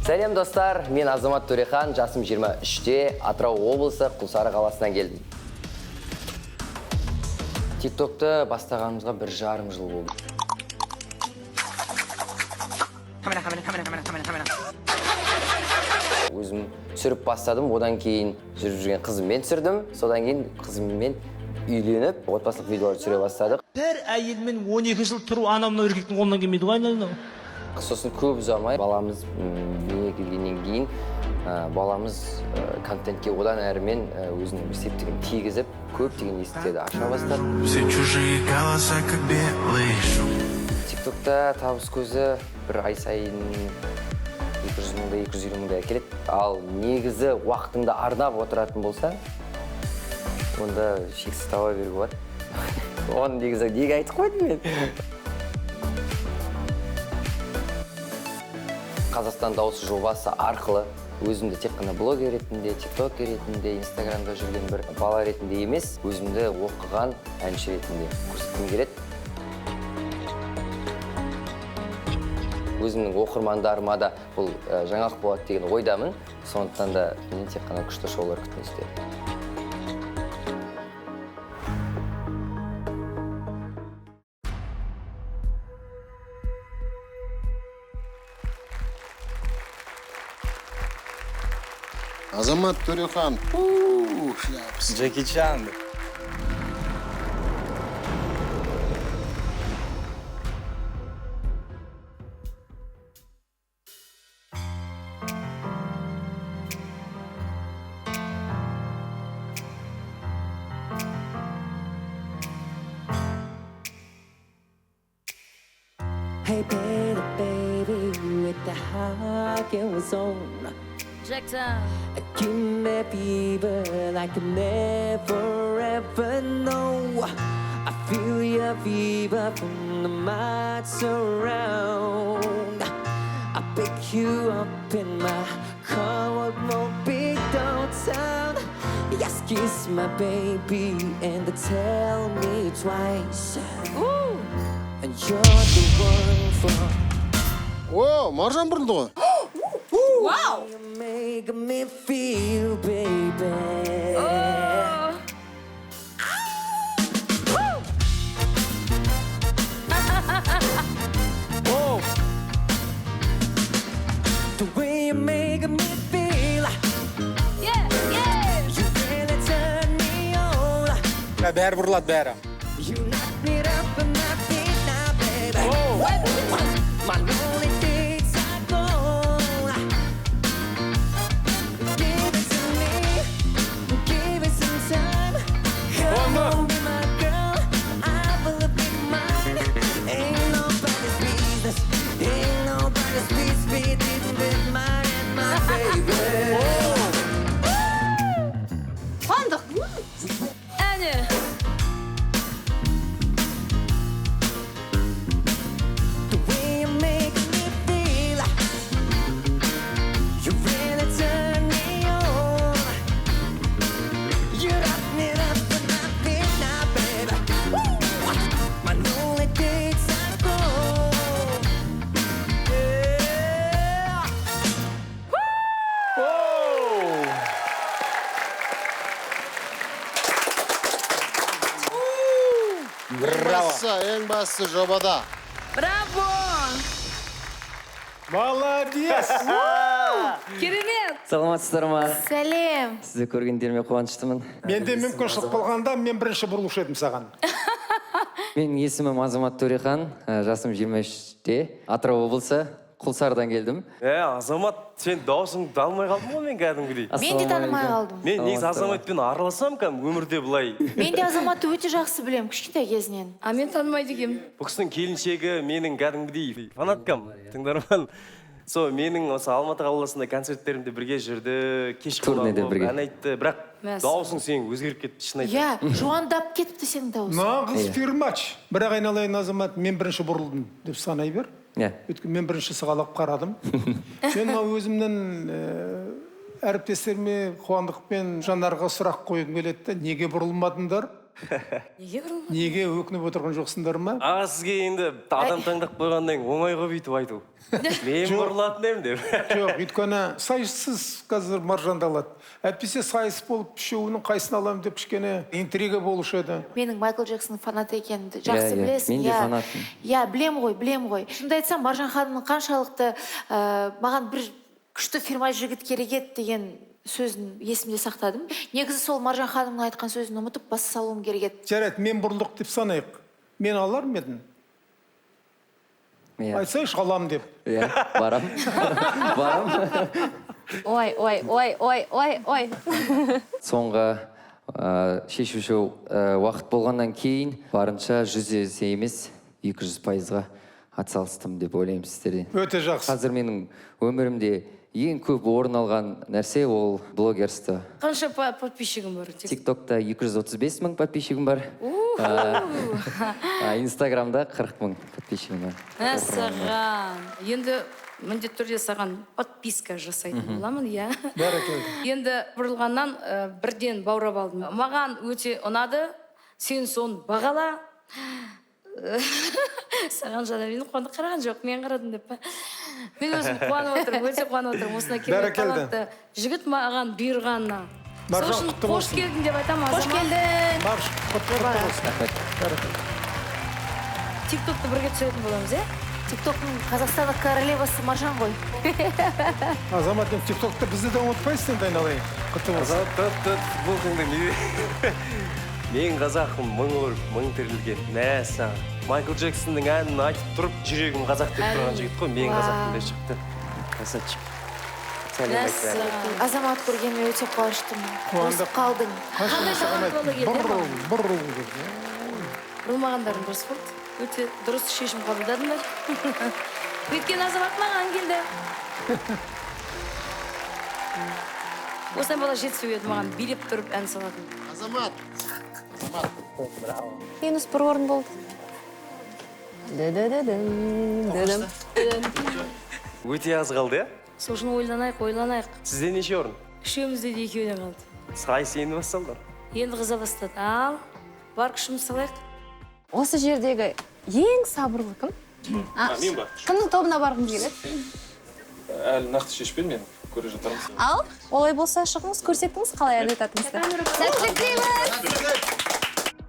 Сәлем достар, мен Азамат Төрехан, жасым 23-те, Атырау облысы Құлсары қаласынан келдім. TikTok'ты бастағанымызға 1,5 жыл болды. Өзім түсіріп бастадым, одан кейін жүріп жүрген қызыммен түсірдім, содан кейін қызыммен үйленіп, отбасылық видеолар түсіре бастадық. Бір әйелмен 12 жыл тұру анамның еркектің қолынан келмейді ғой айналайын. Сосын көп ұзамай баламыз дүниеге келгеннен кейін баламыз контентке одан әрімен өзінің бір септігін тигізіп, көптеген есіктерді аша бастады. TikTok'та табыс көзі бір ай сайын 200 мыңдай, 250 мыңдай келеді. Ал негізі уақытыңды арнап отыратын болсаң, онда шексіз таба беруге болады. Оны негізі неге айтып қойдым мен? Қазақстан дауысы жобасы арқылы өзімді тек қана блогер ретінде, тиктокер ретінде, инстаграмда жүрген бір бала ретінде емес, өзімді оқыған әнші ретінде көрсеткім келеді. Өзімнің оқырмандарыма да бұл жаңалық болады деген ойдамын. Сондықтан да мен тек қана күшті шоулар күтіңіздер. Азамат Төрехан. Джеки Чан. Hey baby, with the heart it was on. Give me fever like I never ever know. I feel your fever from the miles around. I pick you up in my car, won't be downtown. Yes, kiss my baby and tell me twice. Ooh. And you're the one for. О, маржан бұрылды ғой. Wow! You make me feel, baby. Оу! The way you make me feel. Yeah. You really turn me on. Бәрі бұрылады бәрі. You knock me up and my feet now, baby. My lonely days are gone. Give it to me, give it some time. Come on, be my girl, I will be mine. Ain't nobody's business, ain't nobody's business with mine and my baby. Fındık. Әне. The way you make me feel. You really turn me on. You rock me up with my feet now, baby. My lonely days are gone. Yeah. Браво. Ең басты жобада. Браво. Молодец! Керемет. Саламатсыздар ма? Сәлем. Сізді көргендеріме қуаныштымын. Менде мүмкіншілік болғанда мен бірінші бұрылушы едім саған. Менің есімім Азамат Төрехан, жасым 23-те, Атырау облысы Құлсарыдан келдім. Азамат, сен даусыңды алмай қалдың ғой мен кәдімгідей. Мен де танымай қалдым. Мен негізі Азаматпен араласам өмірде былай. Мен де Азаматты өте жақсы білем, кішкентай кезінен. А мен танымайды екенмін. Бұл кісінің келіншегі менің кәдімгідей фанаткам, тыңдарман. Менің осы Алматы қаласында концерттерімде бірге жүрді, кеш қонағы ән айтты, бірақ даусың сен өзгеріп кетті, шын айтты. Иә, жуандап кетіпті сенің даусың. Нағыз фирмач. Бірақ айналайын Азамат, мен бірінші бұрылдым деп санай бер. Өйткені мен бірінші сығалап қарадым. Мен өзімнің әріптестеріме Қуандық пен Жанарға сұрақ қойғым келеді. Неге бұрылмадыңдар? Неге бұрылмады? Неге өкініп отырған жоқсыңдар ма? Аға сізге енді адам таңдап қойғаннан кейін оңай ғой бүйтіп айту. Мен бұрылатын едім деп. Жоқ, өйткені сайыссыз қазір маржанды алады. Әйтпесе сайыс болып үшеуінің қайсысын аламын деп кішкене интрига болушы еді. Менің Майкл Джексонның фанаты екенімді жақсы білесің. Мен де фанатпын. Иә, білем ғой. Шынымды айтсам, Маржан ханымның қаншалықты маған бір күшті фирма жігіт керек еді деген сөзін есімде сақтадым. Негізі сол Маржан ханымның айтқан сөзін ұмытып бас салуым керек еді. Жарайды, мен бұрылдық деп санайық. Мен алар ма едім? Айтсайшы, алам деп. Иә, барам. Ой. Соңғы шешуші уақыт болғаннан кейін барынша 100% емес 200%-ға атсалыстым деп ойлаймын сіздерден. Өте жақсы. Қазір менің өмірімде ең көп орын алған нәрсе ол блогерство. Қанша подписчигім бар? Тиктокта 235 мың подписчигім бар. Инстаграмда 40 мың подписчигім бар. Саған. Енді міндетті түрде саған подписка жасайтын боламын, иә. Бәрекелді. Енді бұрылғаннан бірден баурап алдым. Маған өте ұнады. Сен соны бағала. Саған жада мені қуанды қараған жоқ, мен қарадым деп па. Мен өзім қуанып отырмын, өте қуанып отырмын. Осына келген талантты жігіт маған бұйырғанына. Сол үшін қош келдің деп айтамын. Қош келдің. Марш, құтты болсын. Тиктокты бірге түсетін боламыз, е? Тиктоктың Қазақстандық королевасы Маржан ғой. Азамат, тиктокты бізді де ұмытпайсың енді айналайын. Құтты болсын. Футболкаңды не? Мен қазақым мың тірілген. Мәссаған. Майкл Джексонның әнін айтып тұрып, жүрегім қазақ деп тұрған жігіт қой. Мен қазақым деп шықты. Красавчик. Азамат көргеніме өте қуаныштымын. Өсіп қалдың. Қандай талант болды еді? Бұрыл. Бұрылмағандарың дұрыс болды. Өте дұрыс шешім қабылдадыңдар. Өйткені Азамат маған келді. Осыдан бала жетісу еді маған билеп тұрып ән салатын. Азамат. Минус бір орын болды. Өте аз қалды, е? Сол үшін ойланайық. Сізде неше орын? Үшеумізде де екеуден қалды. Сайыс енді басталды. Енді қыза бастады. Ал, бар күшіміз салайық. Осы жердегі ең сабырлы кім? Мен ба? Кімнің тобына барғым келеді? Әлі нақты шешпедім мен. Көре жатармыз. Ал, олай болса шығыңыз, көрсетіңіз қалай ән айтатыңызды. Сәттілік тілейміз!